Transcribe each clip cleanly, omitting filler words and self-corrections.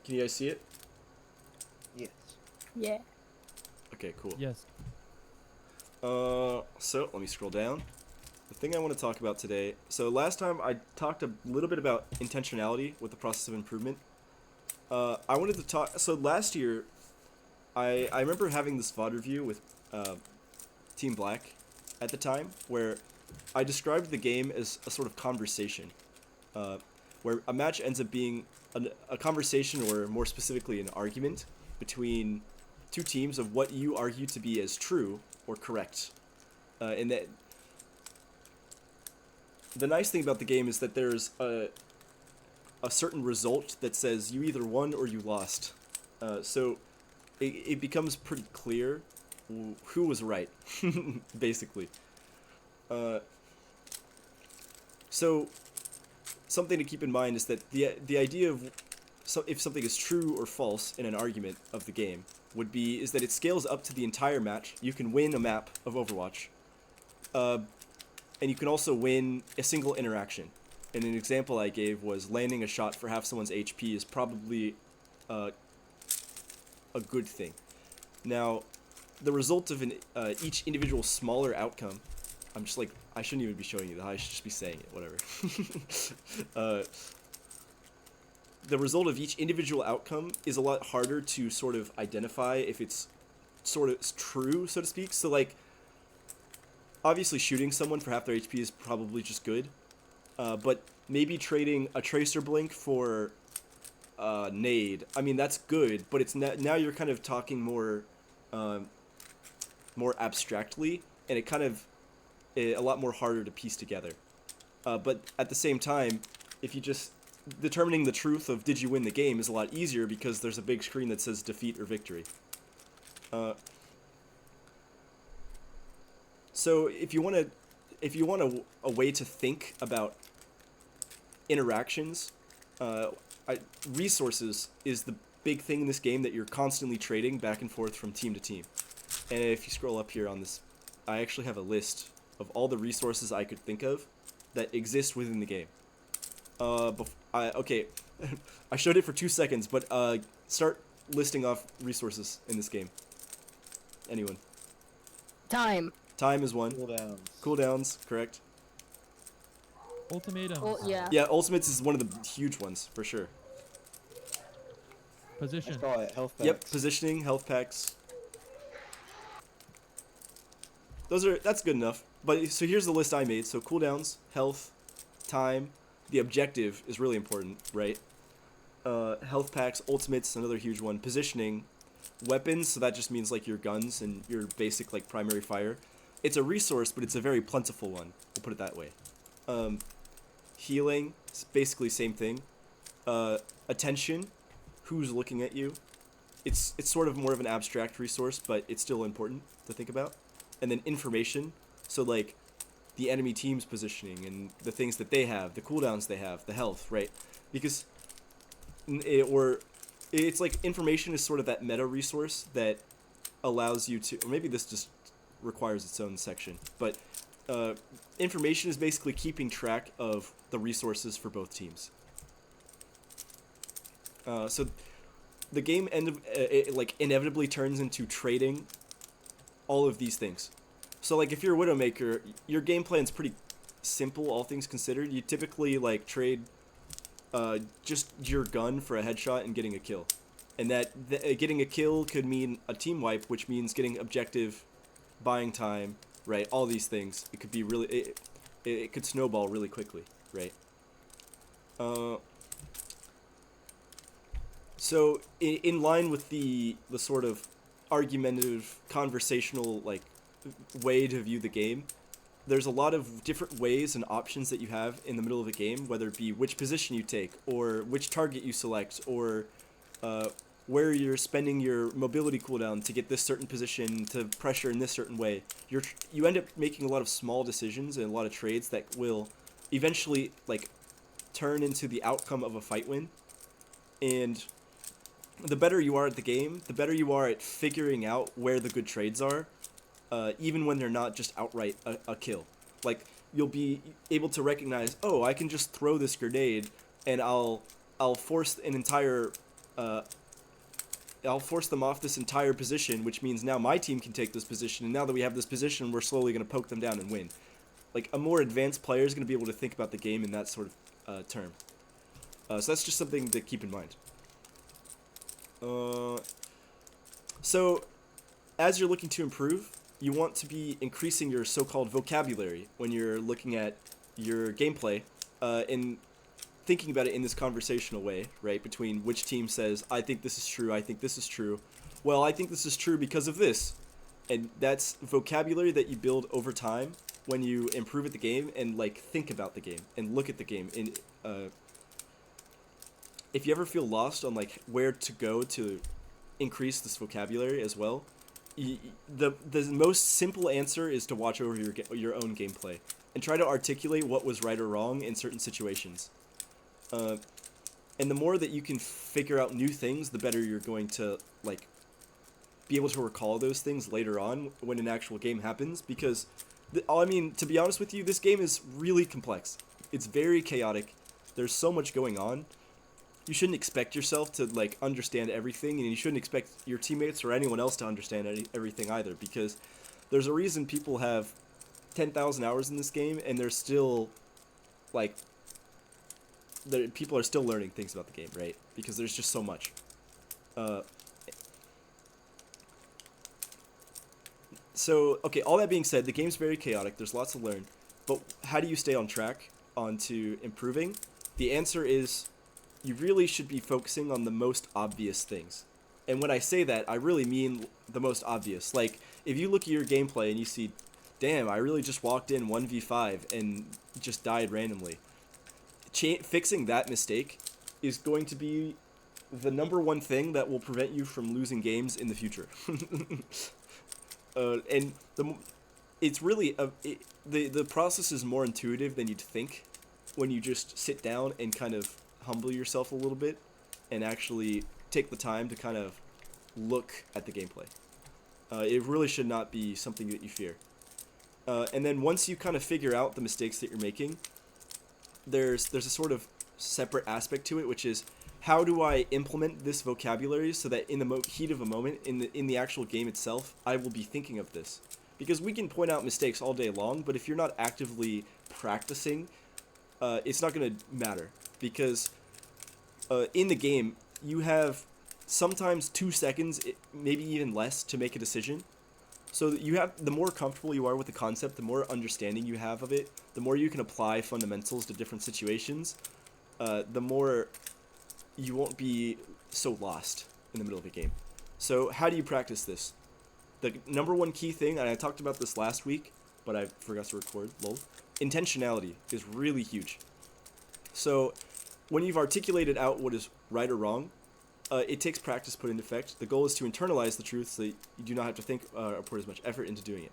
Can you guys see it? Yes. Yeah. Okay, cool. Yes. So let me scroll down. The thing I want to talk about today. So last time I talked a little bit about intentionality with the process of improvement. I wanted to talk. So last year, I remember having this VOD review with Team Black at the time, where I described the game as a sort of conversation, where a match ends up being a conversation, or more specifically, an argument between two teams of what you argue to be as true or correct. And that the nice thing about the game is that there's a certain result that says you either won or you lost. So it becomes pretty clear who was right, basically. So something to keep in mind is that the idea of if something is true or false in an argument of the game is that it scales up to the entire match. You can win a map of Overwatch, and you can also win a single interaction. And an example I gave was landing a shot for half someone's HP is probably a good thing. Now, the result of each individual smaller outcome, I'm just like, I shouldn't even be showing you that, I should just be saying it, whatever. The result of each individual outcome is a lot harder to sort of identify if it's sort of true, so to speak. So, like, obviously shooting someone for half their HP is probably just good, but maybe trading a Tracer Blink for nade, I mean, that's good, but it's now you're kind of talking more abstractly, and it kind of a lot more harder to piece together. But at the same time, if you just determining the truth of did you win the game is a lot easier because there's a big screen that says defeat or victory. So if you want a way to think about interactions, resources is the big thing in this game that you're constantly trading back and forth from team to team. And if you scroll up here on this, I actually have a list of all the resources I could think of that exist within the game. Okay, I showed it for 2 seconds, but start listing off resources in this game. Anyone? Time. Time is one. Cooldowns. Cooldowns, correct. Ultimatums. Oh, yeah. Yeah, ultimates is one of the huge ones, for sure. I Position. saw it. Health packs. Yep, positioning, health packs. That's good enough. But so here's the list I made. So cooldowns, health, time, the objective is really important, right? Health packs, ultimates, another huge one. Positioning, weapons, so that just means like your guns and your basic like primary fire. It's a resource, but it's a very plentiful one. We'll put it that way. Healing, it's basically same thing. Attention, who's looking at you. It's sort of more of an abstract resource, but it's still important to think about. And then information, so like the enemy team's positioning and the things that they have, the cooldowns they have, the health, right? Because it's like information is sort of that meta resource that allows you to, or maybe this just requires its own section, but information is basically keeping track of the resources for both teams. So the game like inevitably turns into trading all of these things. So like if you're a Widowmaker, your game plan's pretty simple, all things considered. You typically like trade just your gun for a headshot and getting a kill. And getting a kill could mean a team wipe, which means getting objective, buying time, right? All these things. It could be really it could snowball really quickly, right? So in line with the sort of argumentative, conversational like way to view the game, there's a lot of different ways and options that you have in the middle of a game, whether it be which position you take, or which target you select, or where you're spending your mobility cooldown to get this certain position to pressure in this certain way. You end up making a lot of small decisions and a lot of trades that will eventually like turn into the outcome of a fight win. And the better you are at the game, the better you are at figuring out where the good trades are, even when they're not just outright a kill. Like, you'll be able to recognize, oh, I can just throw this grenade, and I'll force an entire I'll force them off this entire position, which means now my team can take this position, and now that we have this position, we're slowly going to poke them down and win. Like, a more advanced player is going to be able to think about the game in that sort of term. So that's just something to keep in mind. So, as you're looking to improve, you want to be increasing your so-called vocabulary when you're looking at your gameplay, and thinking about it in this conversational way, right? Between which team says, I think this is true, I think this is true. Well, I think this is true because of this. And that's vocabulary that you build over time when you improve at the game and, like, think about the game and look at the game. And if you ever feel lost on, like, where to go to increase this vocabulary as well, the most simple answer is to watch over your own gameplay and try to articulate what was right or wrong in certain situations. And the more that you can figure out new things, the better you're going to, like, be able to recall those things later on when an actual game happens. Because, I mean, to be honest with you, this game is really complex. It's very chaotic. There's so much going on. You shouldn't expect yourself to, like, understand everything, and you shouldn't expect your teammates or anyone else to understand everything either, because there's a reason people have 10,000 hours in this game, and they're still, like, people are still learning things about the game, right? Because there's just so much. So, okay, all that being said, the game's very chaotic. There's lots to learn. But how do you stay on track onto improving? The answer is you really should be focusing on the most obvious things. And when I say that, I really mean the most obvious. Like, if you look at your gameplay and you see, damn, I really just walked in 1v5 and just died randomly. Fixing that mistake is going to be the #1 thing that will prevent you from losing games in the future. And it's really the process is more intuitive than you'd think when you just sit down and kind of humble yourself a little bit and actually take the time to kind of look at the gameplay. It really should not be something that you fear. And then once you kind of figure out the mistakes that you're making, there's a sort of separate aspect to it, which is how do I implement this vocabulary so that in the heat of a moment, in the actual game itself, I will be thinking of this. Because we can point out mistakes all day long, but if you're not actively practicing, it's not going to matter. Because in the game, you have sometimes 2 seconds, maybe even less, to make a decision. So that you have, the more comfortable you are with the concept, the more understanding you have of it, the more you can apply fundamentals to different situations, the more you won't be so lost in the middle of a game. So how do you practice this? The #1 key thing, and I talked about this last week, but I forgot to record, lol. Intentionality is really huge. So when you've articulated out what is right or wrong, it takes practice to put into effect. The goal is to internalize the truth so that you do not have to think or put as much effort into doing it.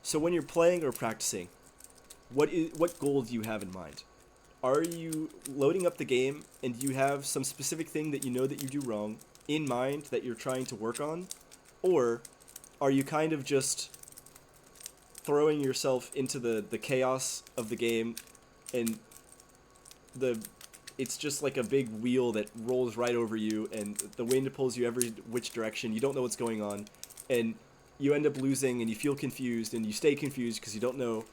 So when you're playing or practicing, what goal do you have in mind? Are you loading up the game and do you have some specific thing that you know that you do wrong in mind that you're trying to work on? Or are you kind of just throwing yourself into the chaos of the game and it's just like a big wheel that rolls right over you and the wind pulls you every which direction. You don't know what's going on and you end up losing and you feel confused and you stay confused because you don't know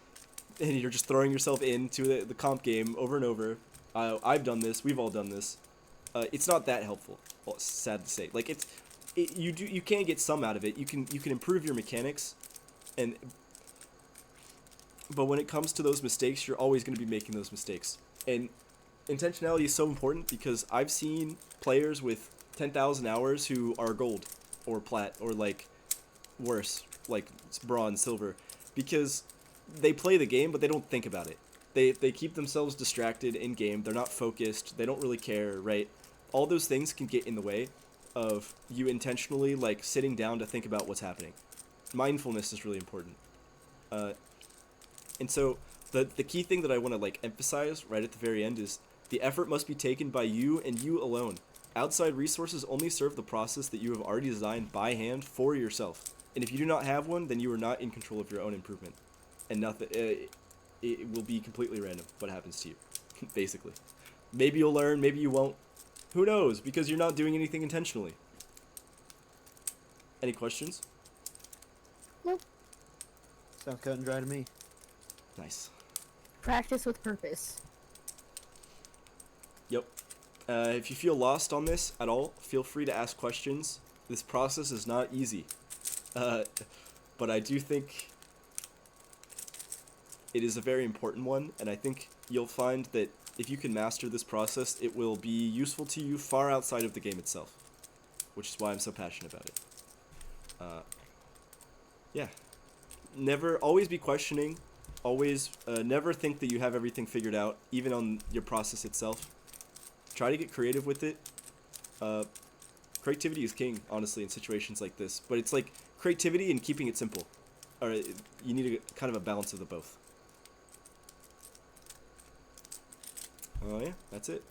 and you're just throwing yourself into the comp game over and over. I've done this. We've all done this. It's not that helpful. Well, it's sad to say. Like you can get some out of it. You can improve your mechanics, but when it comes to those mistakes, you're always going to be making those mistakes. And intentionality is so important because I've seen players with 10,000 hours who are gold or plat or like worse, like bronze, silver, because they play the game but they don't think about it. They keep themselves distracted in game. They're not focused. They don't really care, right? All those things can get in the way of you intentionally like sitting down to think about what's happening. Mindfulness is really important. And so the key thing that I want to like emphasize right at the very end is the effort must be taken by you and you alone. Outside resources only serve the process that you have already designed by hand for yourself. And if you do not have one, then you are not in control of your own improvement. And nothing, it will be completely random what happens to you, basically. Maybe you'll learn, maybe you won't. Who knows? Because you're not doing anything intentionally. Any questions? Nope. Sounds cut and dry to me. Nice. Practice with purpose. Yep. If you feel lost on this at all, feel free to ask questions. This process is not easy. But I do think it is a very important one, and I think you'll find that if you can master this process, it will be useful to you far outside of the game itself, which is why I'm so passionate about it. Yeah. Always be questioning. Always, never think that you have everything figured out, even on your process itself. Try to get creative with it. Creativity is king, honestly, in situations like this. But it's like creativity and keeping it simple. Or you need a kind of a balance of the both. Oh yeah, that's it.